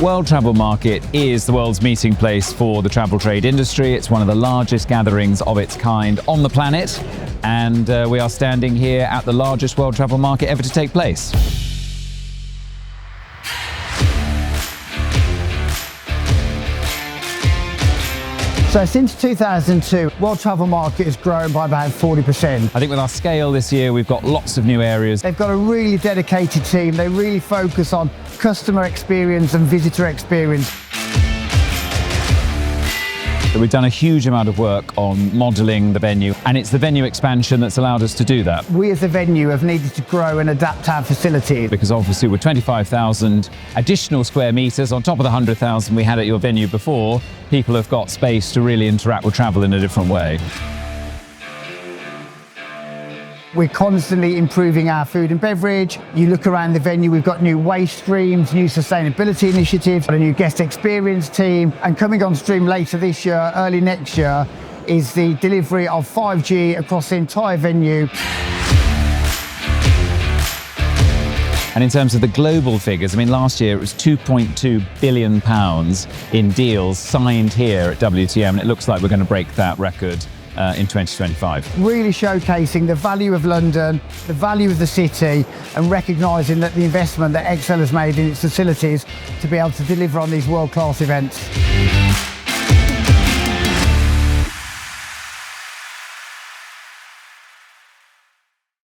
World Travel Market is the world's meeting place for the travel trade industry. It's one of the largest gatherings of its kind on the planet, and we are standing here at the largest World Travel Market ever to take place. So since 2002, World Travel Market has grown by about 40%. I think with our scale this year, we've got lots of new areas. They've got a really dedicated team. They really focus on customer experience and visitor experience. We've done a huge amount of work on modelling the venue, and it's the venue expansion that's allowed us to do that. We as a venue have needed to grow and adapt our facilities. Because obviously with 25,000 additional square metres on top of the 100,000 we had at your venue before, people have got space to really interact with travel in a different way. We're constantly improving our food and beverage. You look around the venue, we've got new waste streams, new sustainability initiatives, a new guest experience team, and coming on stream later this year, early next year, is the delivery of 5G across the entire venue. And in terms of the global figures, I mean, last year it was £2.2 billion in deals signed here at WTM, and it looks like we're going to break that record in 2025. Really showcasing the value of London, the value of the city, and recognising that the investment that Excel has made in its facilities to be able to deliver on these world-class events.